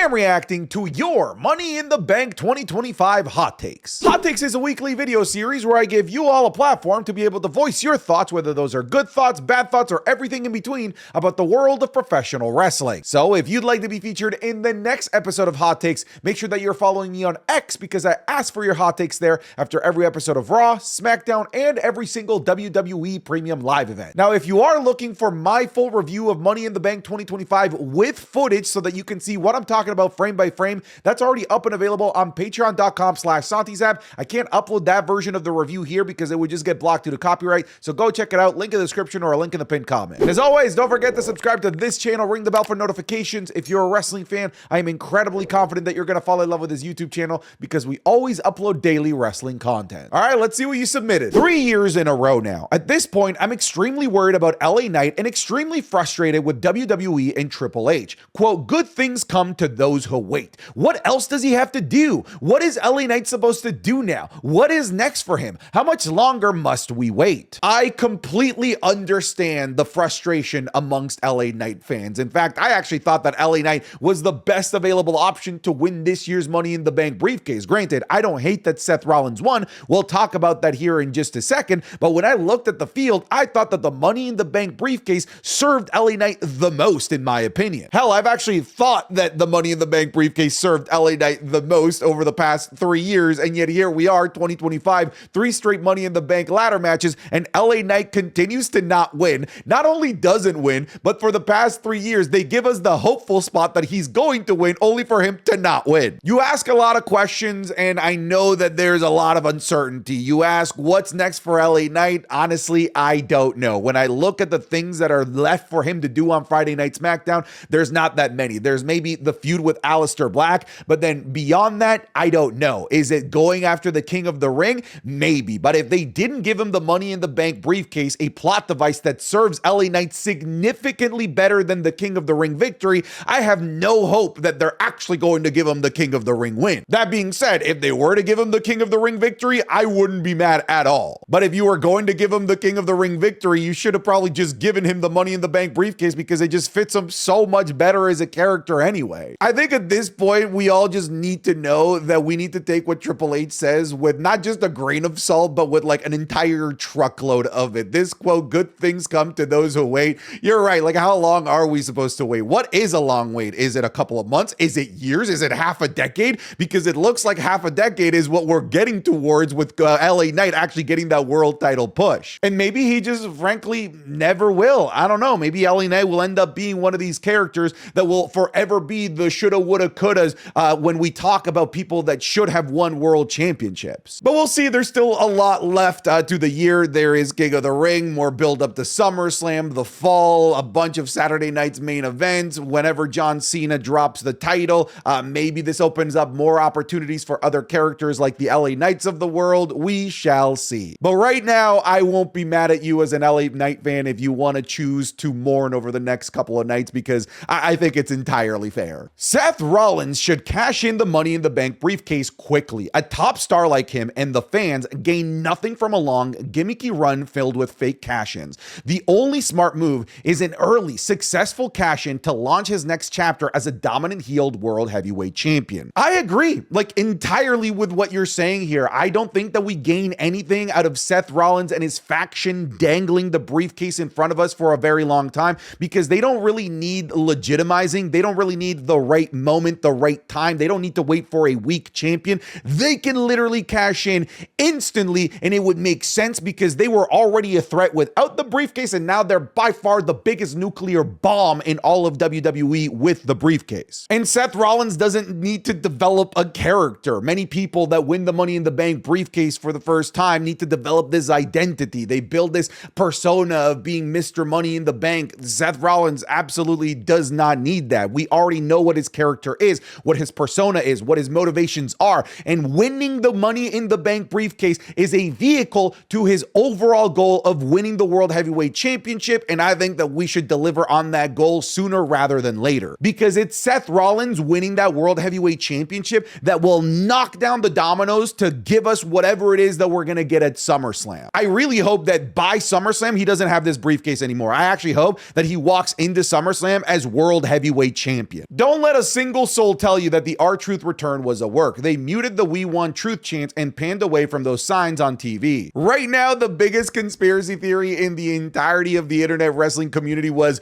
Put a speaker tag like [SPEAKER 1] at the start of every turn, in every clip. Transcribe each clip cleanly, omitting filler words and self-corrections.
[SPEAKER 1] am reacting to your Money in the Bank 2025 Hot Takes. Hot Takes is a weekly video series where I give you all a platform to be able to voice your thoughts, whether those are good thoughts, bad thoughts, or everything in between about the world of professional wrestling. So if you'd like to be featured in the next episode of Hot Takes, make sure that you're following me on X because I ask for your hot takes there after every episode of Raw, SmackDown, and every single WWE Premium Live event. Now, if you are looking for my full review of Money in the Bank 2025 with footage so that you can see what I'm talking about frame by frame, that's already up and available on patreon.com/SantiZap. I can't upload that version of the review here because it would just get blocked due to copyright. So go check it out. Link in the description or a link in the pinned comment. And as always, don't forget to subscribe to this channel, ring the bell for notifications. If you're a wrestling fan, I am incredibly confident that you're going to fall in love with this YouTube channel because we always upload daily wrestling content. All right, let's see what you submitted. 3 years in a row now. At this point, I'm extremely worried about LA Knight and extremely frustrated with WWE and Triple H. Quote, good things come to those who wait. What else does he have to do? What is LA Knight supposed to do now? What is next for him? How much longer must we wait? I completely understand the frustration amongst LA Knight fans. In fact, I actually thought that LA Knight was the best available option to win this year's Money in the Bank briefcase. Granted, I don't hate that Seth Rollins won. We'll talk about that here in just a second. But when I looked at the field, I thought that the Money in the Bank briefcase served LA Knight the most, in my opinion. Hell, I've actually thought that the Money in the Bank briefcase served LA Knight the most over the past 3 years, and yet here we are, 2025, 3 straight Money in the Bank ladder matches, and LA Knight continues to not win. Not only doesn't win, but for the past 3 years, they give us the hopeful spot that he's going to win, only for him to not win. You ask a lot of questions, and I know that there's a lot of uncertainty. You ask, what's next for LA Knight? Honestly, I don't know. When I look at the things that are left for him to do on Friday Night SmackDown, there's not that many. There's maybe the feud with Aleister Black, but then beyond that, I don't know. Is it going after the King of the Ring? Maybe. But if they didn't give him the Money in the Bank briefcase, a plot device that serves LA Knight significantly better than the King of the Ring victory, I have no hope that they're actually going to give him the King of the Ring win. That being said, if they were to give him the King of the Ring victory, I wouldn't be mad at all. But if you were going to give him the King of the Ring victory, you should have probably just given him the Money in the Bank briefcase because it just fits him so much better as a character anyway. I think at this point, we all just need to know that we need to take what Triple H says with not just a grain of salt, but with like an entire truckload of it. This quote, good things come to those who wait. You're right. Like, how long are we supposed to wait? What is a long wait? Is it a couple of months? Is it years? Is it half a decade? Because it looks like half a decade is what we're getting towards with LA Knight actually getting that world title push. And maybe he just frankly never will. I don't know. Maybe LA Knight will end up being one of these characters that will forever be the shoulda, woulda, couldas when we talk about people that should have won world championships. But we'll see. There's still a lot left to the year. There is King of the Ring, more build up to SummerSlam, the fall, a bunch of Saturday night's main events. Whenever John Cena drops the title, maybe this opens up more opportunities for other characters like the LA Knights of the world. We shall see. But right now, I won't be mad at you as an LA Knight fan if you want to choose to mourn over the next couple of nights because I think it's entirely fair. Seth Rollins should cash in the Money in the Bank briefcase quickly. A top star like him and the fans gain nothing from a long, gimmicky run filled with fake cash-ins. The only smart move is an early, successful cash-in to launch his next chapter as a dominant heeled world heavyweight champion. I agree, like, entirely with what you're saying here. I don't think that we gain anything out of Seth Rollins and his faction dangling the briefcase in front of us for a very long time because they don't really need legitimizing. They don't really need the right moment, the right time. They don't need to wait for a weak champion. They can literally cash in instantly and it would make sense because they were already a threat without the briefcase and now they're by far the biggest nuclear bomb in all of WWE with the briefcase. And Seth Rollins doesn't need to develop a character. Many people that win the Money in the Bank briefcase for the first time need to develop this identity. They build this persona of being Mr. Money in the Bank. Seth Rollins absolutely does not need that. We already know what his character is, what his persona is, what his motivations are, and winning the Money in the Bank briefcase is a vehicle to his overall goal of winning the World Heavyweight Championship, and I think that we should deliver on that goal sooner rather than later, because it's Seth Rollins winning that World Heavyweight Championship that will knock down the dominoes to give us whatever it is that we're gonna get at SummerSlam. I really hope that by SummerSlam, he doesn't have this briefcase anymore. I actually hope that he walks into SummerSlam as World Heavyweight Champion. Don't let let a single soul tell you that the R-Truth return was a work. They muted the "We Want Truth" chants and panned away from those signs on TV. Right now, the biggest conspiracy theory in the entirety of the internet wrestling community was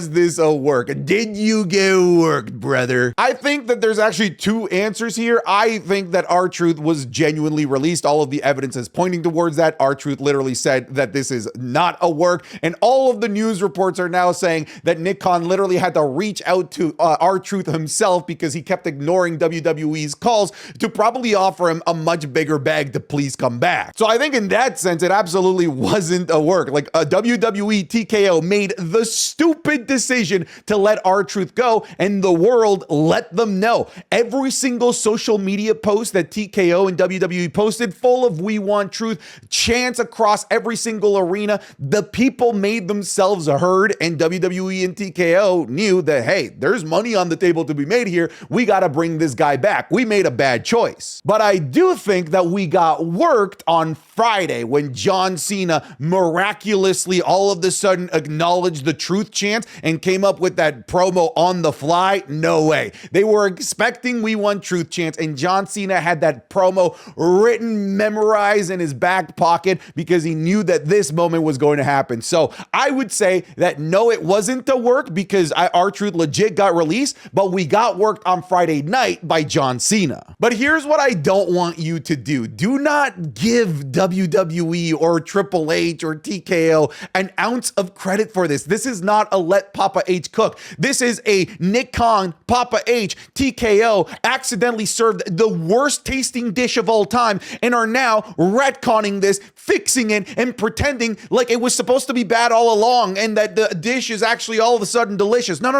[SPEAKER 1] this a work? Did you get worked, brother? I think that there's actually two answers here. I think that R-Truth was genuinely released. All of the evidence is pointing towards that. R-Truth literally said that this is not a work, and all of the news reports are now saying that Nick Khan literally had to reach out to R-Truth himself because he kept ignoring WWE's calls to probably offer him a much bigger bag to please come back. So I think in that sense, it absolutely wasn't a work. Like a WWE TKO made the stupid decision to let R-Truth go, and the world let them know. Every single social media post that TKO and WWE posted, full of "We Want Truth" chants across every single arena. The people made themselves heard, and WWE and TKO knew that, hey, there's money on the table to be made here. We got to bring this guy back. We made a bad choice. But I do think that we got worked on Friday when John Cena miraculously all of a sudden acknowledged the truth chant and came up with that promo on the fly. No way. They were expecting "We Want Truth" chants, and John Cena had that promo written, memorized in his back pocket because he knew that this moment was going to happen. So I would say that no, it wasn't a work because R-Truth legit got released, but we got worked on Friday night by John Cena. But here's what I don't want you to do. Do not give WWE or Triple H or TKO an ounce of credit for this. This is not a let Papa H cook. This is a Nick Khan, Papa H, TKO accidentally served the worst tasting dish of all time and are now retconning this, fixing it, and pretending like it was supposed to be bad all along and that the dish is actually all of a sudden delicious. No.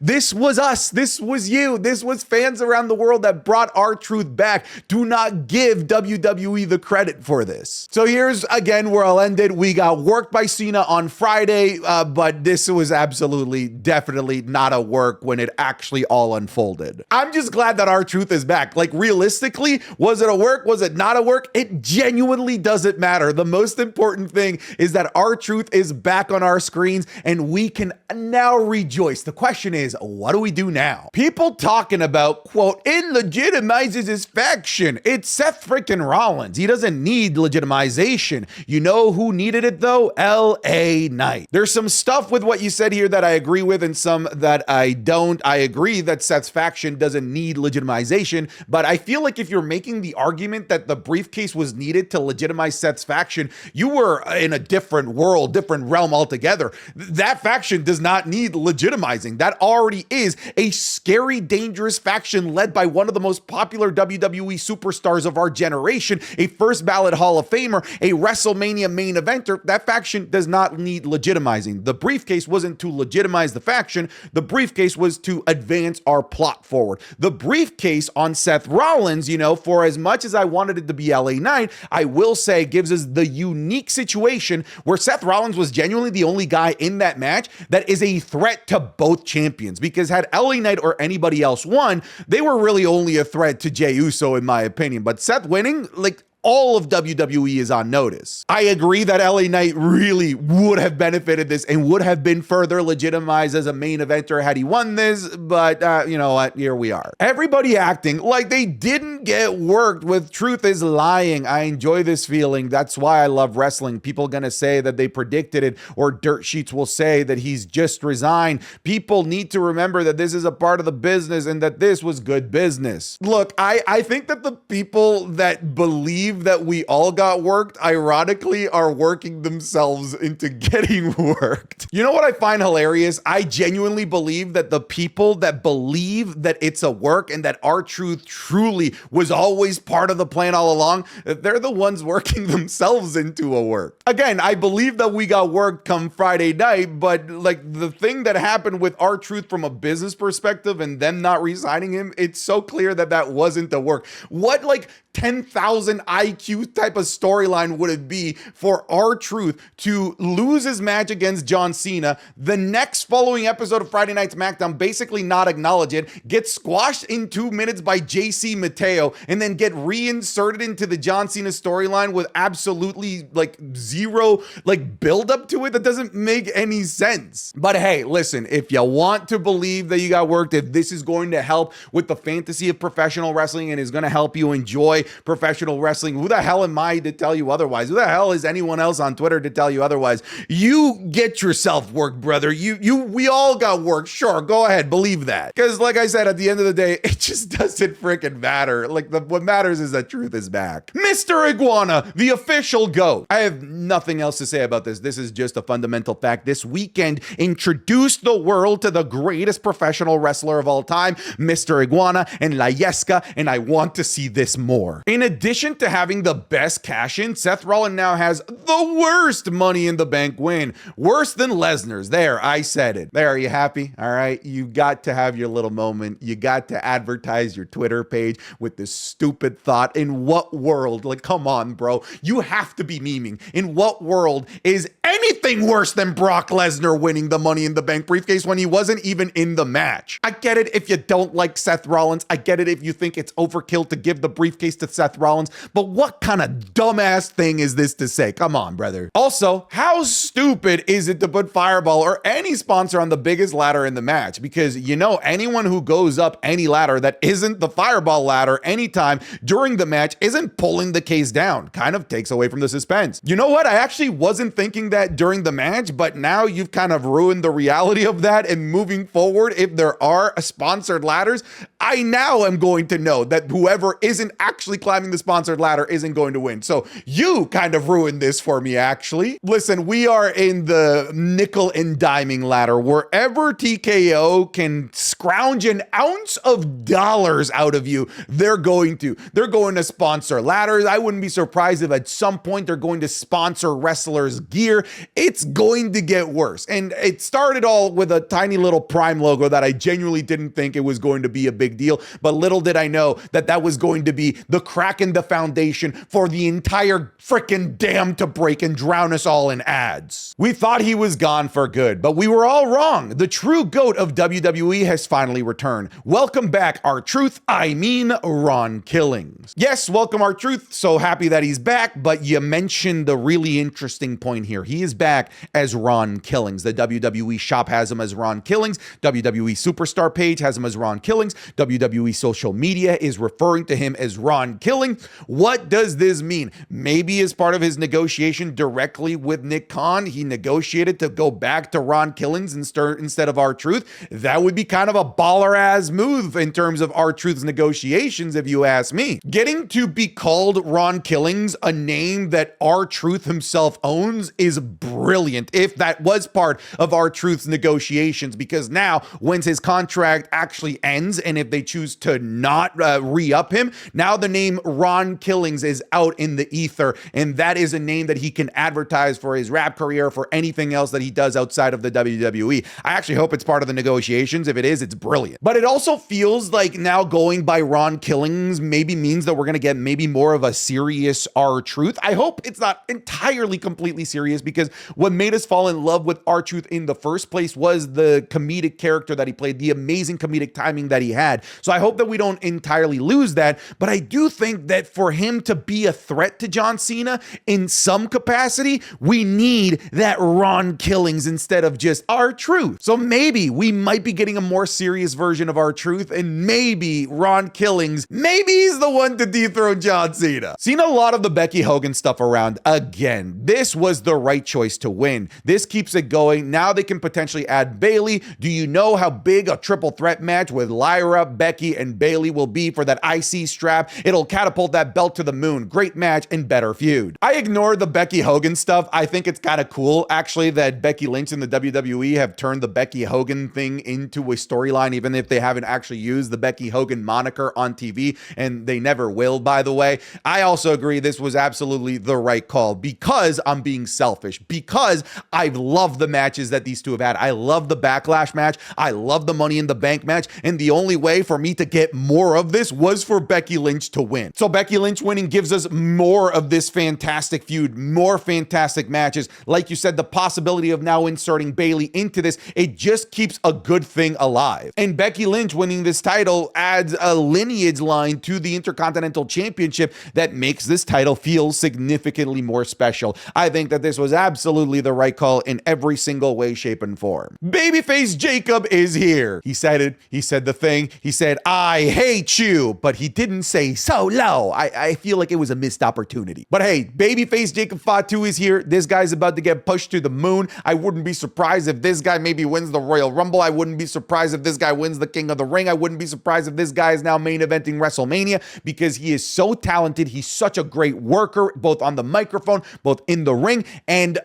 [SPEAKER 1] This was us. This was you. This was fans around the world that brought R-Truth back. Do not give WWE the credit for this. So here's again where I'll end it. We got worked by Cena on Friday, but this was absolutely, definitely not a work when it actually all unfolded. I'm just glad that R-Truth is back. Like, realistically, was it a work? Was it not a work? It genuinely doesn't matter. The most important thing is that R-Truth is back on our screens and we can now rejoice. The question is, what do we do now? People talking about, quote, it legitimizes his faction. It's Seth freaking Rollins. He doesn't need legitimization. You know who needed it though? LA Knight. There's some stuff with what you said here that I agree with and some that I don't. I agree that Seth's faction doesn't need legitimization, but I feel like if you're making the argument that the briefcase was needed to legitimize Seth's faction, you were in a different world, different realm altogether. That faction does not need legitimizing. That already is a scary, dangerous faction led by one of the most popular WWE superstars of our generation, a first ballot Hall of Famer, a WrestleMania main eventer. That faction does not need legitimizing. The briefcase wasn't to legitimize the faction. The briefcase was to advance our plot forward. The briefcase on Seth Rollins, you know, for as much as I wanted it to be LA Knight, I will say gives us the unique situation where Seth Rollins was genuinely the only guy in that match that is a threat to both champions, because had LA Knight or anybody else won, they were really only a threat to Jey Uso, in my opinion. But Seth winning, like, all of WWE is on notice. I agree that LA Knight really would have benefited this and would have been further legitimized as a main eventer had he won this, but you know what? Here we are. Everybody acting like they didn't get worked with Truth is Lying. I enjoy this feeling. That's why I love wrestling. People gonna say that they predicted it, or dirt sheets will say that he's just resigned. People need to remember that this is a part of the business and that this was good business. Look, I think that the people that believe that we all got worked, ironically, are working themselves into getting worked. You know what I find hilarious? I genuinely believe that the people that believe that it's a work and that R-Truth truly was always part of the plan all along, they're the ones working themselves into a work. Again, I believe that we got worked come Friday night, but like the thing that happened with R-Truth from a business perspective and them not resigning him, it's so clear that that wasn't the work. What like 10,000 IQ type of storyline would it be for R-Truth to lose his match against John Cena, the next following episode of Friday Night SmackDown basically not acknowledge it, get squashed in 2 minutes by JC Mateo, and then get reinserted into the John Cena storyline with absolutely like zero like build up to it? That doesn't make any sense. But hey, listen, if you want to believe that you got worked, if this is going to help with the fantasy of professional wrestling and is going to help you enjoy professional wrestling, who the hell am I to tell you otherwise? Who the hell is anyone else on Twitter to tell you otherwise? You get yourself work, brother. We all got work. Sure, go ahead, believe that. Because like I said, at the end of the day, it just doesn't freaking matter. Like what matters is that Truth is back. Mr. Iguana, the official GOAT. I have nothing else to say about this. This is just a fundamental fact. This weekend introduced the world to the greatest professional wrestler of all time, Mr. Iguana and La Yesca, and I want to see this more. In addition to having the best cash-in, Seth Rollins now has the worst Money in the Bank win. Worse than Lesnar's. There, I said it. There, are you happy? All right, you got to have your little moment. You got to advertise your Twitter page with this stupid thought. In what world? Like, come on, bro. You have to be memeing. In what world is anything worse than Brock Lesnar winning the Money in the Bank briefcase when he wasn't even in the match? I get it if you don't like Seth Rollins. I get it if you think it's overkill to give the briefcase to Seth Rollins. But what kind of dumbass thing is this to say? Come on, brother. Also, how stupid is it to put Fireball or any sponsor on the biggest ladder in the match? Because, you know, anyone who goes up any ladder that isn't the Fireball ladder anytime during the match isn't pulling the case down. Kind of takes away from the suspense. You know what? I actually wasn't thinking that during the match, but now you've kind of ruined the reality of that. And moving forward, if there are sponsored ladders, I now am going to know that whoever isn't actually climbing the sponsored ladder isn't going to win. So you kind of ruined this for me, actually. Listen, we are in the nickel and diming ladder. Wherever TKO can scrounge an ounce of dollars out of you, they're going to. They're going to sponsor ladders. I wouldn't be surprised if at some point they're going to sponsor wrestlers' gear. It's going to get worse. And it started all with a tiny little Prime logo that I genuinely didn't think it was going to be a big deal. But little did I know that that was going to be the crack in the foundation for the entire freaking dam to break and drown us all in ads. We thought he was gone for good, but we were all wrong. The true GOAT of WWE has finally returned. Welcome back, R-Truth. I mean, Ron Killings. Yes, welcome R-Truth. So happy that he's back, but you mentioned the really interesting point here. He is back as Ron Killings. The WWE shop has him as Ron Killings. WWE Superstar page has him as Ron Killings. WWE social media is referring to him as Ron Killing. What does this mean? Maybe as part of his negotiation directly with Nick Khan, he negotiated to go back to Ron Killings instead of R-Truth. That would be kind of a baller-ass move in terms of R-Truth's negotiations, if you ask me. Getting to be called Ron Killings, a name that R-Truth himself owns, is brilliant if that was part of R-Truth's negotiations, because now, once his contract actually ends, and if they choose to not re-up him, now the name Ron Killings is out in the ether, and that is a name that he can advertise for his rap career, for anything else that he does outside of the WWE. I actually hope it's part of the negotiations. If it is, it's brilliant. But it also feels like now going by Ron Killings maybe means that we're going to get maybe more of a serious R-Truth. I hope it's not entirely completely serious, because what made us fall in love with R-Truth in the first place was the comedic character that he played, the amazing comedic timing that he had. So I hope that we don't entirely lose that, but I do think that for him to be a threat to John Cena in some capacity, we need that Ron Killings instead of just R-Truth. So maybe we might be getting a more serious version of R-Truth, and maybe Ron Killings, maybe he's the one to dethrone John Cena. Seen a lot of the Becky Hogan stuff around again. This was the right choice to win. This keeps it going. Now they can potentially add Bayley. Do you know how big a triple threat match with Lyra, Becky, and Bayley will be for that IC strap? It'll catapult that belt to the moon. Great match and better feud. I ignore the Becky Hogan stuff. I think it's kind of cool, actually, that Becky Lynch and the WWE have turned the Becky Hogan thing into a storyline, even if they haven't actually used the Becky Hogan moniker on TV, and they never will, by the way. I also agree this was absolutely the right call, because I'm being selfish, because I love the matches that these two have had. I love the Backlash match. I love the Money in the Bank match, and the only way for me to get more of this was for Becky Lynch to win. So Becky Lynch winning gives us more of this fantastic feud, more fantastic matches. Like you said, the possibility of now inserting Bayley into this, it just keeps a good thing alive. And Becky Lynch winning this title adds a lineage line to the Intercontinental Championship that makes this title feel significantly more special. I think that this was absolutely the right call in every single way, shape, and form. Babyface Jacob is here. He said it. He said the thing. He said, "I hate you," but he didn't say "solo." I feel like it was a missed opportunity. But hey, babyface Jacob Fatu is here. This guy's about to get pushed to the moon. I wouldn't be surprised if this guy maybe wins the Royal Rumble. I wouldn't be surprised if this guy wins the King of the Ring. I wouldn't be surprised if this guy is now main eventing WrestleMania, because he is so talented. He's such a great worker, both on the microphone, both in the ring, and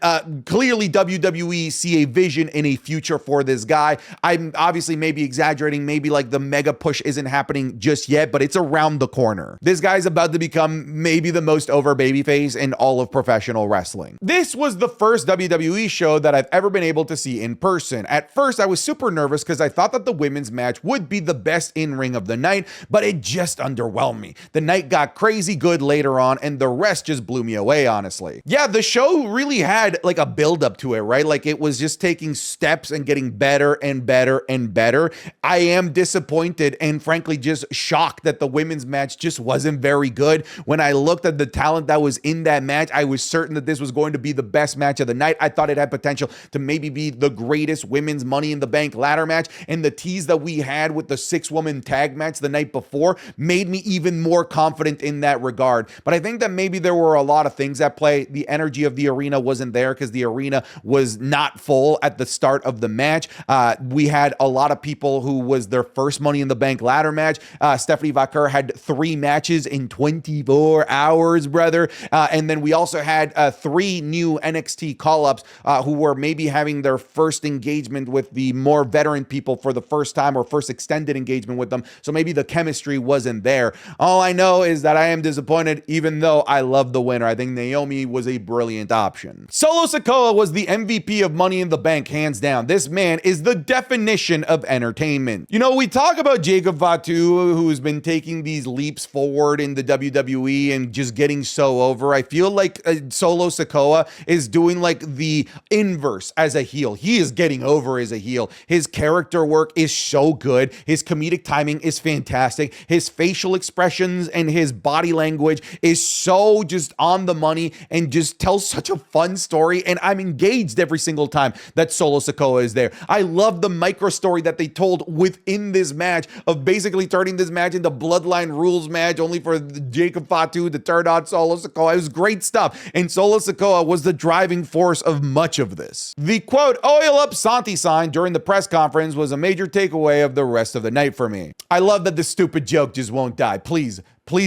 [SPEAKER 1] clearly WWE see a vision in a future for this guy. I'm obviously maybe exaggerating, maybe like the mega push isn't happening just yet, but it's around the corner. This guy's about to become maybe the most over babyface in all of professional wrestling. This was the first WWE show that I've ever been able to see in person. At first, I was super nervous because I thought that the women's match would be the best in-ring of the night, but it just underwhelmed me. The night got crazy good later on, and the rest just blew me away, honestly. Yeah, the show really had like a build-up to it, right? Like it was just taking steps and getting better and better and better. I am disappointed and frankly just shocked that the women's match just wasn't very good. When I looked at the talent that was in that match, I was certain that this was going to be the best match of the night. I thought it had potential to maybe be the greatest women's Money in the Bank ladder match, and the tease that we had with the 6-woman tag match the night before made me even more confident in that regard. But I think that maybe there were a lot of things at play. The energy of the arena wasn't there because the arena was not full at the start of the match. We had a lot of people who was their first Money in the Bank ladder match. Stephanie Vaquer had 3 matches in 24 hours, brother. And then we also had 3 new NXT call-ups who were maybe having their first engagement with the more veteran people for the first time, or first extended engagement with them. So maybe the chemistry wasn't there. All I know is that I am disappointed, even though I love the winner. I think Naomi was a brilliant option. Solo Sikoa was the MVP of Money in the Bank, hands down. This man is the definition of entertainment. You know, we talk about Jacob Fatu, who's been taking these leaps forward in the WWE and just getting so over. I feel like Solo Sikoa is doing like the inverse as a heel. He is getting over as a heel. His character work is so good. His comedic timing is fantastic. His facial expressions and his body language is so just on the money and just tells such a fun story. And I'm engaged every single time that Solo Sikoa is there. I love the micro story that they told within this match of basically turning this match into Bloodline Rules match, only for Jacob Fatu to turn on Solo Sikoa. It was great stuff. And Solo Sikoa was the driving force of much of this. The quote, "Oil up Santi" sign during the press conference was a major takeaway of the rest of the night for me. I love that the stupid joke just won't die. Please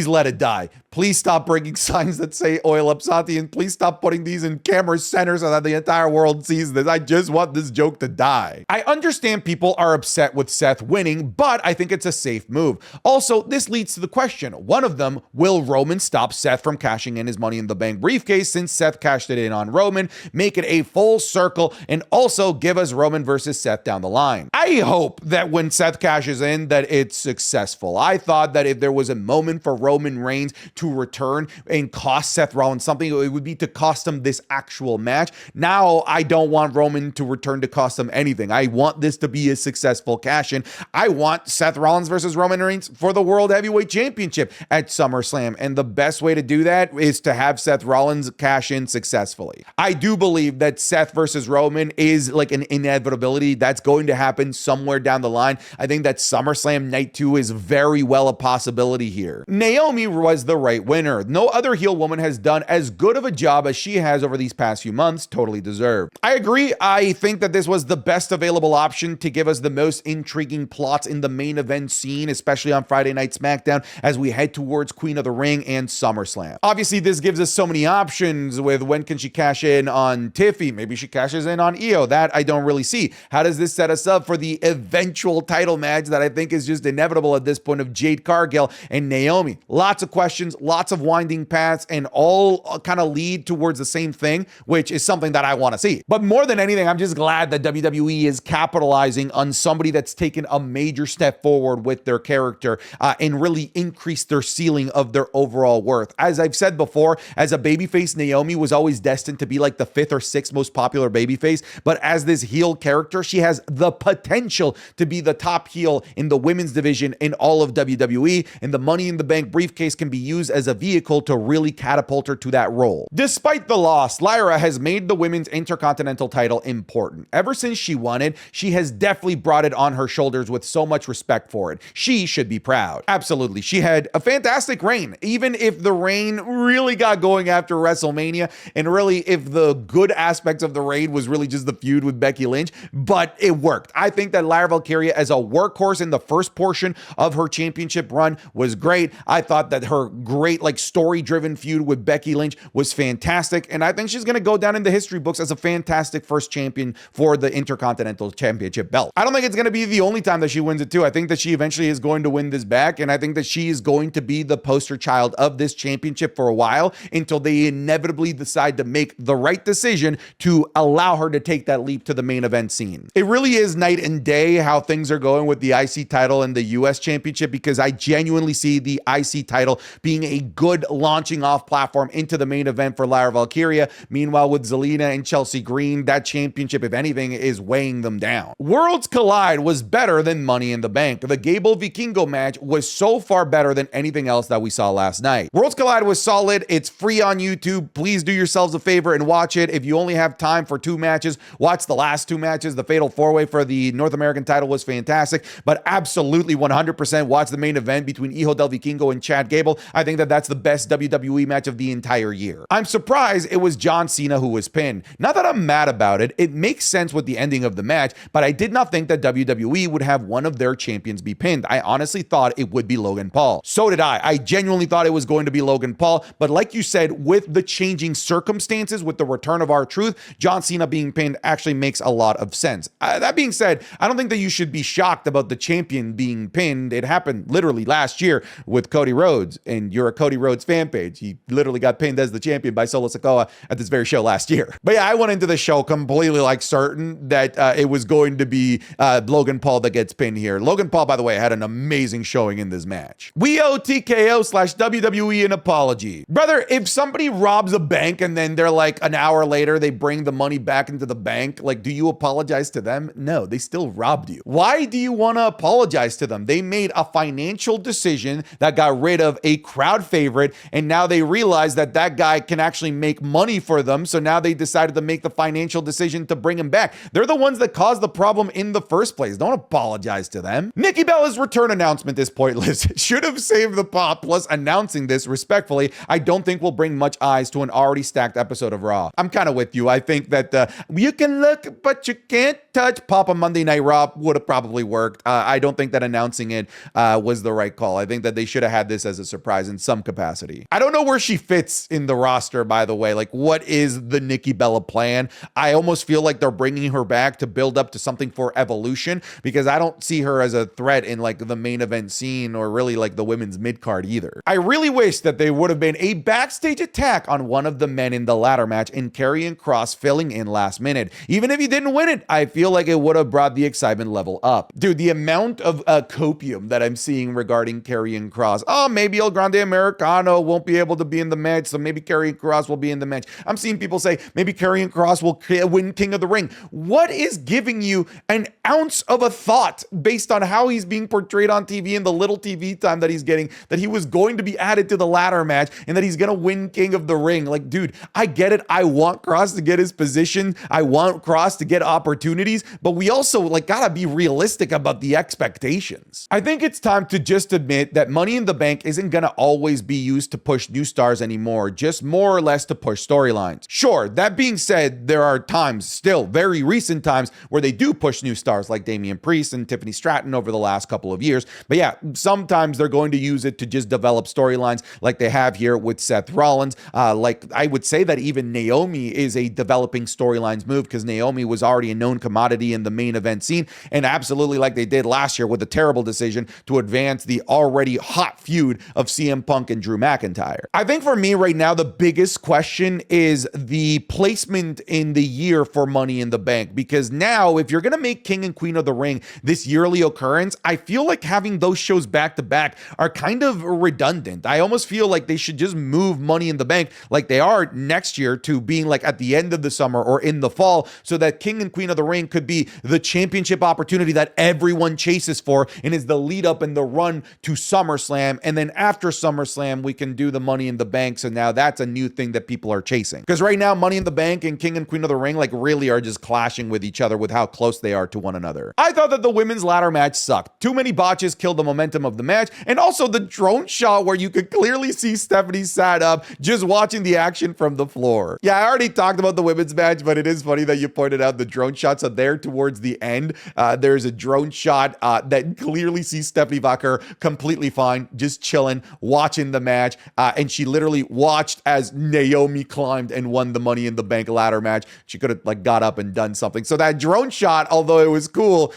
[SPEAKER 1] let it die. Please stop bringing signs that say "Oil up Santi," and please stop putting these in camera center so that the entire world sees this. I just want this joke to die. I understand people are upset with Seth winning, but I think it's a safe move. Also, this leads to the question. One of them, will Roman stop Seth from cashing in his Money in the Bank briefcase, since Seth cashed it in on Roman, make it a full circle, and also give us Roman versus Seth down the line? I hope that when Seth cashes in, that it's successful. I thought that if there was a moment for Roman Reigns to return and cost Seth Rollins something, it would be to cost him this actual match. Now, I don't want Roman to return to cost him anything. I want this to be a successful cash-in. I want Seth Rollins versus Roman Reigns for the World Heavyweight Championship at SummerSlam, and the best way to do that is to have Seth Rollins cash in successfully. I do believe that Seth versus Roman is like an inevitability. That's going to happen somewhere down the line. I think that SummerSlam Night 2 is very well a possibility here. Naomi was the right winner. No other heel woman has done as good of a job as she has over these past few months. Totally deserved. I agree. I think that this was the best available option to give us the most intriguing plots in the main event scene, especially on Friday Night SmackDown as we head towards Queen of the Ring and SummerSlam. Obviously, this gives us so many options with when can she cash in on Tiffy? Maybe she cashes in on Io. That I don't really see. How does this set us up for the eventual title match that I think is just inevitable at this point of Jade Cargill and Naomi? Lots of questions, lots of winding paths, and all kind of lead towards the same thing, which is something that I want to see. But more than anything, I'm just glad that WWE is capitalizing on somebody that's taken a major step forward with their character and really increased their ceiling of their overall worth. As I've said before, as a babyface, Naomi was always destined to be like the 5th or 6th most popular babyface, but as this heel character, she has the potential to be the top heel in the women's division in all of WWE, and the Money in the Bank briefcase can be used as a vehicle to really catapult her to that role. Despite the loss, Lyra has made the women's Intercontinental title important. Ever since she won it, she has definitely brought it on her shoulders with so much respect for it. She should be proud. Absolutely. She had a fantastic reign, even if the reign really got going after WrestleMania, and really if the good aspects of the reign was really just the feud with Becky Lynch, but it worked. I think that Lyra Valkyria as a workhorse in the first portion of her championship run was great. I thought that her great story-driven feud with Becky Lynch was fantastic, and I think she's going to go down in the history books as a fantastic first champion for the Intercontinental Championship belt. I don't think it's going to be the only time that she wins it too. I think that she eventually is going to win this back, and I think that she is going to be the poster child of this championship for a while until they inevitably decide to make the right decision to allow her to take that leap to the main event scene. It really is night and day how things are going with the IC title and the US Championship, because I genuinely see the IC title being a good launching off platform into the main event for Lyra Valkyria. Meanwhile, with Zelina and Chelsea Green, that championship, if anything, is weighing them down. Worlds Collide was better than Money in the Bank. The Gable Vikingo match was so far better than anything else that we saw last night. Worlds Collide was solid. It's free on YouTube. Please do yourselves a favor and watch it. If you only have time for 2 matches, watch the last 2 matches. The Fatal 4-Way for the North American title was fantastic, but absolutely 100% watch the main event between Hijo del Vikingo and Chad Gable. I think that that's the best WWE match of the entire year. I'm surprised it was John Cena who was pinned. Not that I'm mad about it. It makes sense with the ending of the match, but I did not think that WWE would have one of their champions be pinned. I honestly thought it would be Logan Paul. So did I. I genuinely thought it was going to be Logan Paul, but like you said, with the changing circumstances, with the return of R-Truth, John Cena being pinned actually makes a lot of sense. That being said, I don't think that you should be shocked about the champion being pinned. It happened literally last year with Cody Rhodes, and you're a Cody Rhodes fan page. He literally got pinned as the champion by Solo Sikoa at this very show last year. But yeah, I went into the show completely certain that it was going to be Logan Paul that gets pinned here. Logan Paul, by the way, had an amazing showing in this match. We owe TKO/WWE an apology. Brother, if somebody robs a bank and then they're like an hour later, they bring the money back into the bank, do you apologize to them? No, they still robbed you. Why do you want to apologize to them? They made a financial decision that got rid of a crowd favorite, and now they realize that that guy can actually make money for them, so now they decided to make the financial decision to bring him back. They're the ones that caused the problem in the first place. Don't apologize to them. Nikki Bella's return announcement is pointless. Should have saved the pop, plus announcing this respectfully, I don't think will bring much eyes to an already stacked episode of Raw. I'm kind of with you. I think that you can look, but you can't touch. Pop on Monday Night Raw would have probably worked. I don't think that announcing it was the right call. I think that they should have had this as a surprise in some capacity. I don't know where she fits in the roster, by the way. What is the Nikki Bella plan? I almost feel like they're bringing her back to build up to something for Evolution, because I don't see her as a threat in the main event scene or really the women's mid-card either. I really wish that they would have been a backstage attack on one of the men in the ladder match and Karrion Kross filling in last minute. Even if he didn't win it, I feel like it would have brought the excitement level up. Dude, the amount of copium that I'm seeing regarding Karrion Kross. Oh, maybe El Grande Americano won't be able to be in the match, so maybe Karrion Kross will be in the match. I'm seeing people say maybe Karrion Kross will win King of the Ring. What is giving you an ounce of a thought based on how he's being portrayed on TV and the little TV time that he's getting, that he was going to be added to the ladder match and that he's going to win King of the Ring? Dude, I get it. I want Kross to get his position. I want Kross to get opportunities, but we also gotta be realistic about the expectations. I think it's time to just admit that Money in the Bank isn't gonna always be used to push new stars anymore, just more or less to push storylines. Sure, that being said, there are times, still very recent times, where they do push new stars like Damian Priest and Tiffany Stratton over the last couple of years. But yeah, sometimes they're going to use it to just develop storylines like they have here with Seth Rollins. I would say that even Naomi is a developing storylines move, because Naomi was already a known commodity in the main event scene, and absolutely like they did last year with a terrible decision to advance the already hot feud of CM Punk Punk and Drew McIntyre. I think for me right now, the biggest question is the placement in the year for Money in the Bank, because now if you're going to make King and Queen of the Ring this yearly occurrence, I feel like having those shows back to back are kind of redundant. I almost feel like they should just move Money in the Bank like they are next year to being like at the end of the summer or in the fall, so that King and Queen of the Ring could be the championship opportunity that everyone chases for and is the lead up and the run to SummerSlam. And then after SummerSlam, we can do the Money in the Bank. So now that's a new thing that people are chasing. Because right now, Money in the Bank and King and Queen of the Ring like really are just clashing with each other with how close they are to one another. I thought that the women's ladder match sucked. Too many botches killed the momentum of the match. And also the drone shot where you could clearly see Stephanie sat up just watching the action from the floor. Yeah, I already talked about the women's match, but it is funny that you pointed out the drone shots. So there towards the end, there's a drone shot that clearly sees Stephanie Vacher completely fine, just chilling, watching the match. And she literally watched as Naomi climbed and won the Money in the Bank ladder match. She could have like got up and done something. So that drone shot, although it was cool,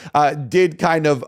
[SPEAKER 1] did kind of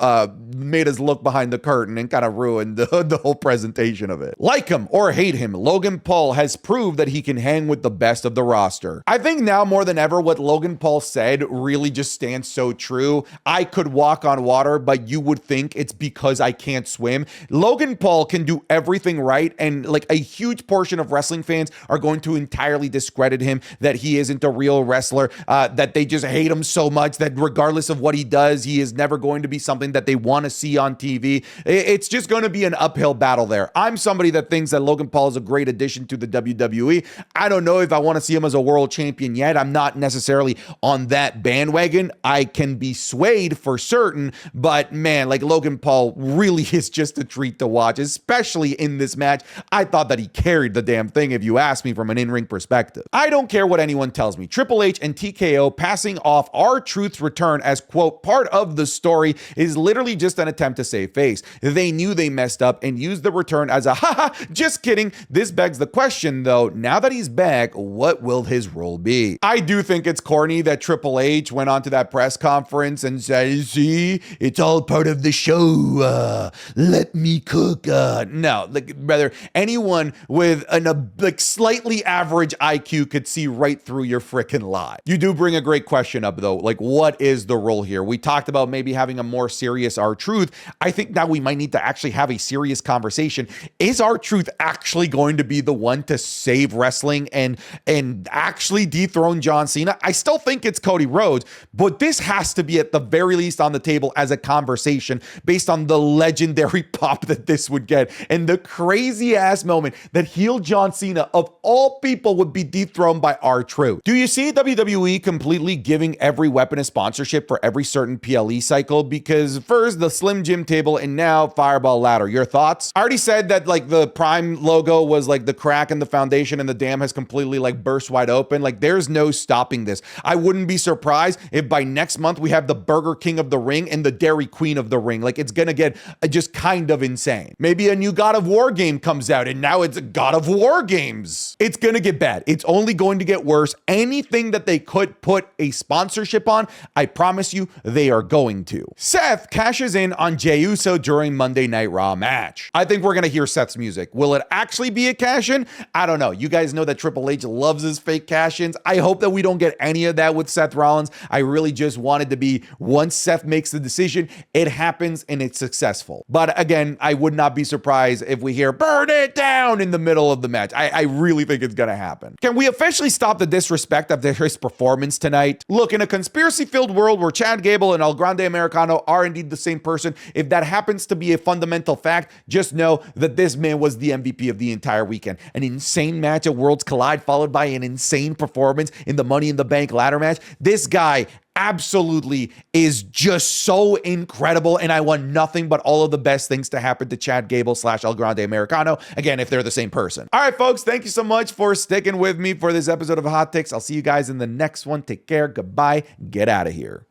[SPEAKER 1] made us look behind the curtain and kind of ruined the whole presentation of it. Like him or hate him, Logan Paul has proved that he can hang with the best of the roster. I think now more than ever, what Logan Paul said really just stands so true. I could walk on water, but you would think it's because I can't swim. Logan Paul can do everything right, and like a huge portion of wrestling fans are going to entirely discredit him, that he isn't a real wrestler, that they just hate him so much that regardless of what he does, he is never going to be something that they want to see on TV. It's just going to be an uphill battle there. I'm somebody that thinks that Logan Paul is a great addition to the WWE. I don't know if I want to see him as a world champion yet. I'm not necessarily on that bandwagon. I can be swayed for certain, but man, like Logan Paul really is just a treat to watch, especially in this match. I thought that he carried the damn thing, if you ask me, from an in-ring perspective. I don't care what anyone tells me. Triple H and TKO passing off R-Truth's return as, quote, part of the story is literally just an attempt to save face. They knew they messed up and used the return as a haha, just kidding. This begs the question, though, now that he's back, what will his role be? I do think it's corny that Triple H went on to that press conference and said, see, it's all part of the show. Let me cook. No, like, rather, anyone with an like slightly average IQ could see right through your freaking lie. You do bring a great question up, though. Like, what is the role here? We talked about maybe having a more serious R-Truth. I think now we might need to actually have a serious conversation. Is R-Truth actually going to be the one to save wrestling and actually dethrone John Cena? I still think it's Cody Rhodes, but this has to be at the very least on the table as a conversation based on the legendary pop that this would get and the crazy ass moment that heel John Cena of all people would be dethroned by R-Truth. Do you see WWE completely giving every weapon a sponsorship for every certain PLE cycle? Because first the Slim Jim table and now Fireball ladder. Your thoughts? I already said that like the Prime logo was like the crack in the foundation and the dam has completely like burst wide open. Like there's no stopping this. I wouldn't be surprised if by next month we have the Burger King of the ring and the Dairy Queen of the ring. Like it's gonna get just kind of insane. Maybe a new God of War game comes out and now it's God of War games. It's gonna get bad. It's only going to get worse. Anything that they could put a sponsorship on, I promise you they are going to. Seth cashes in on Jey Uso during Monday Night Raw match. I think we're gonna hear Seth's music. Will it actually be a cash-in? I don't know. You guys know that Triple H loves his fake cash-ins. I hope that we don't get any of that with Seth Rollins. I really just wanted to be, once Seth makes the decision, it happens and it's successful. But again, I would not be surprised if we hear burn it down in the middle of the match. I really think it's gonna happen. Can we officially stop the disrespect after his performance tonight? Look, in a conspiracy-filled world where Chad Gable and El Grande Americano are indeed the same person, if that happens to be a fundamental fact, just know that this man was the MVP of the entire weekend. An insane match at Worlds Collide followed by an insane performance in the Money in the Bank ladder match. This guy absolutely is just so incredible, and I want nothing but all of the best things to happen to Chad Gable / El Grande Americano, again, if they're the same person. All right, folks, thank you so much for sticking with me for this episode of Hot Takes. I'll see you guys in the next one. Take care. Goodbye. Get out of here.